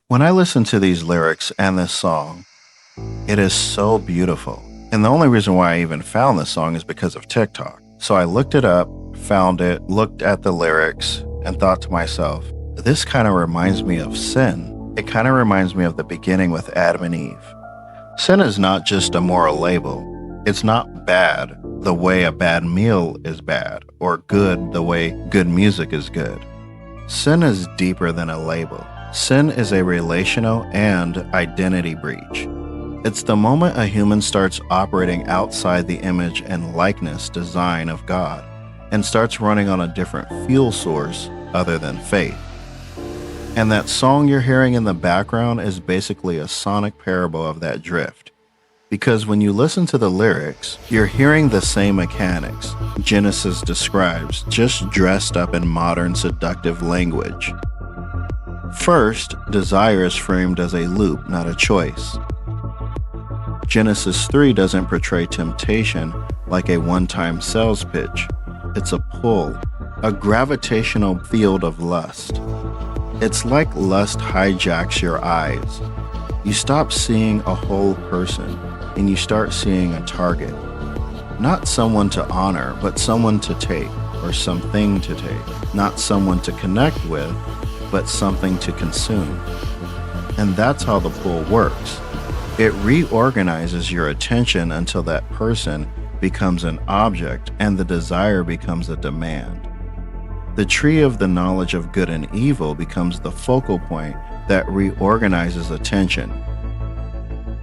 When I listen to these lyrics and this song, it is so beautiful. And the only reason why I even found this song is because of TikTok. So I looked it up, found it, looked at the lyrics, and thought to myself, this kind of reminds me of sin. It kind of reminds me of the beginning with Adam and Eve. Sin is not just a moral label. It's not bad the way a bad meal is bad, or good the way good music is good. Sin is deeper than a label. Sin is a relational and identity breach. It's the moment a human starts operating outside the image and likeness design of God and starts running on a different fuel source other than faith. And that song you're hearing in the background is basically a sonic parable of that drift. Because when you listen to the lyrics, you're hearing the same mechanics Genesis describes, just dressed up in modern seductive language. First, desire is framed as a loop, not a choice. Genesis 3 doesn't portray temptation like a one-time sales pitch. It's a pull, a gravitational field of lust. It's like lust hijacks your eyes. You stop seeing a whole person and you start seeing a target. Not someone to honor, but someone to take, or something to take. Not someone to connect with, but something to consume. And that's how the pull works. It reorganizes your attention until that person becomes an object and the desire becomes a demand. The tree of the knowledge of good and evil becomes the focal point that reorganizes attention.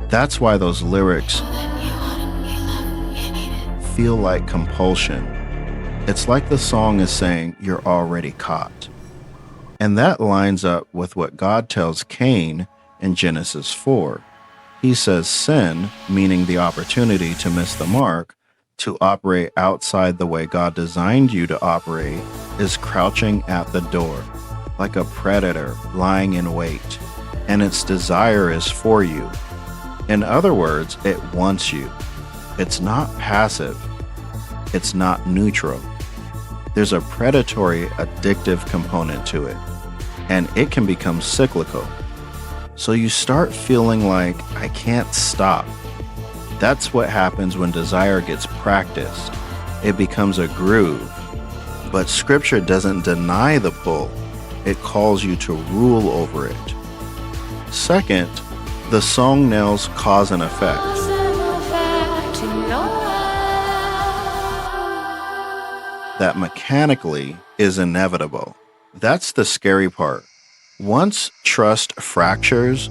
That's why those lyrics feel like compulsion. It's like the song is saying you're already caught. And that lines up with what God tells Cain in Genesis 4. He says sin, meaning the opportunity to miss the mark, to operate outside the way God designed you to operate, is crouching at the door, like a predator lying in wait, and its desire is for you. In other words, it wants you. It's not passive. It's not neutral. There's a predatory, addictive component to it, and it can become cyclical. So you start feeling like, I can't stop. That's what happens when desire gets practiced. It becomes a groove. But Scripture doesn't deny the pull. It calls you to rule over it. Second, the song nails cause and effect. That mechanically is inevitable. That's the scary part. Once trust fractures,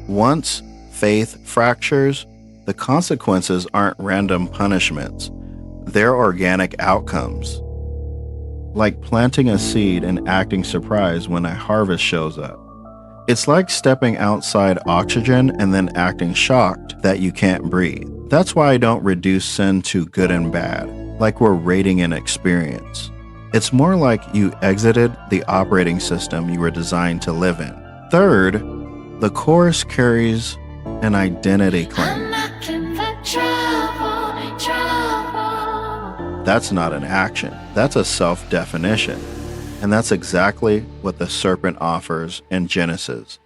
once faith fractures, the consequences aren't random punishments. They're organic outcomes. Like planting a seed and acting surprised when a harvest shows up. It's like stepping outside oxygen and then acting shocked that you can't breathe. That's why I don't reduce sin to good and bad, like we're rating an experience. It's more like you exited the operating system you were designed to live in. Third, the chorus carries an identity claim. That's not an action. That's a self-definition. And that's exactly what the serpent offers in Genesis.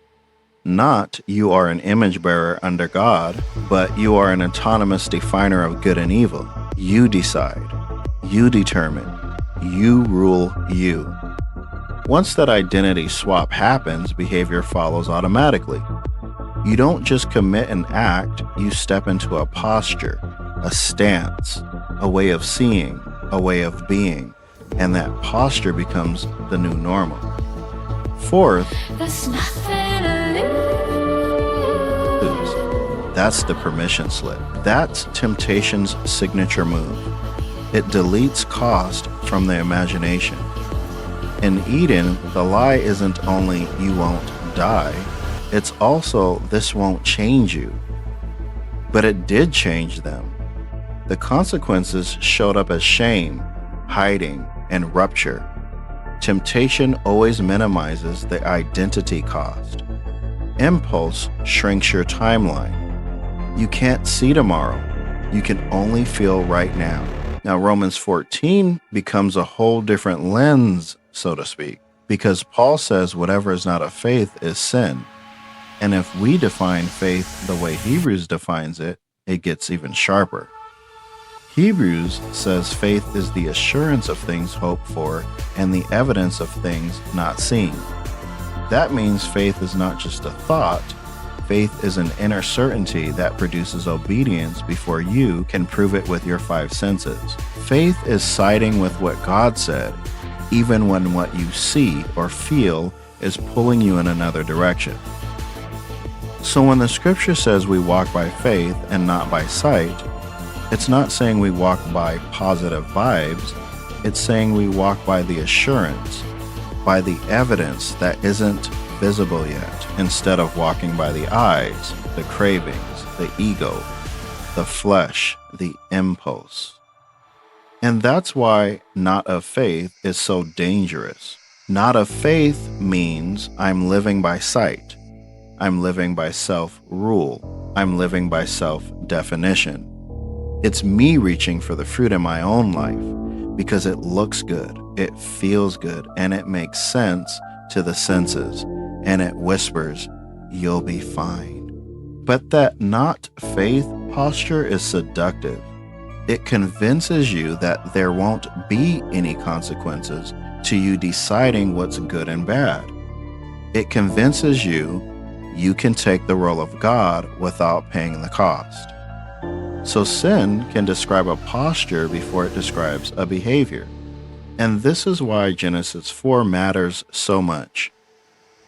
Not you are an image bearer under God, but you are an autonomous definer of good and evil. You decide. You determine. You rule you. Once that identity swap happens, behavior follows automatically. You don't just commit an act, you step into a posture, a stance, a way of seeing, a way of being, and that posture becomes the new normal. Fourth, that's the permission slip. That's temptation's signature move. It deletes cost from the imagination. In Eden, the lie isn't only you won't die, it's also this won't change you. But it did change them. The consequences showed up as shame, hiding, and rupture. Temptation always minimizes the identity cost. Impulse shrinks your timeline. You can't see tomorrow. You can only feel right now. Now, Romans 14 becomes a whole different lens, so to speak, because Paul says whatever is not of faith is sin. And if we define faith the way Hebrews defines it, it gets even sharper. Hebrews says faith is the assurance of things hoped for and the evidence of things not seen. That means faith is not just a thought. Faith is an inner certainty that produces obedience before you can prove it with your five senses. Faith is siding with what God said, even when what you see or feel is pulling you in another direction. So when the scripture says we walk by faith and not by sight, it's not saying we walk by positive vibes, it's saying we walk by the assurance, by the evidence that isn't visible yet, instead of walking by the eyes, the cravings, the ego, the flesh, the impulse. And that's why not of faith is so dangerous. Not of faith means I'm living by sight. I'm living by self-rule. I'm living by self-definition. It's me reaching for the fruit in my own life because it looks good, it feels good, and it makes sense to the senses, and it whispers, you'll be fine. But that not faith posture is seductive. It convinces you that there won't be any consequences to you deciding what's good and bad. It convinces you can take the role of God without paying the cost. So sin can describe a posture before it describes a behavior. And this is why Genesis 4 matters so much.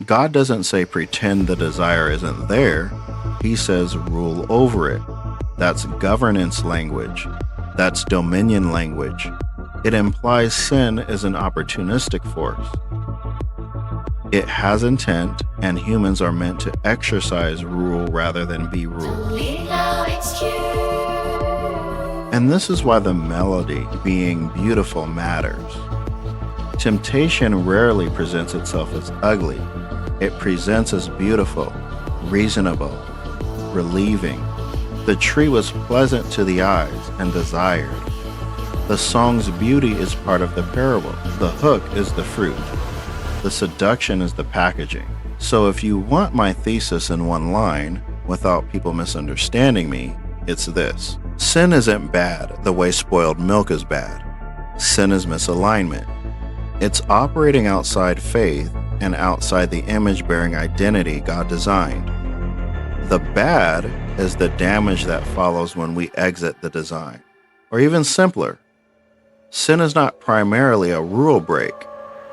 God doesn't say pretend the desire isn't there. He says rule over it. That's governance language. That's dominion language. It implies sin is an opportunistic force. It has intent, and humans are meant to exercise rule rather than be ruled. And this is why the melody, being beautiful, matters. Temptation rarely presents itself as ugly. It presents as beautiful, reasonable, relieving. The tree was pleasant to the eyes and desired. The song's beauty is part of the parable. The hook is the fruit. The seduction is the packaging. So if you want my thesis in one line, without people misunderstanding me, it's this. Sin isn't bad the way spoiled milk is bad. Sin is misalignment. It's operating outside faith and outside the image-bearing identity God designed. The bad is the damage that follows when we exit the design. Or even simpler, sin is not primarily a rule break,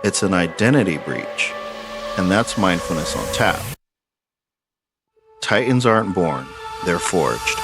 it's an identity breach. And that's mindfulness on tap. Titans aren't born, they're forged.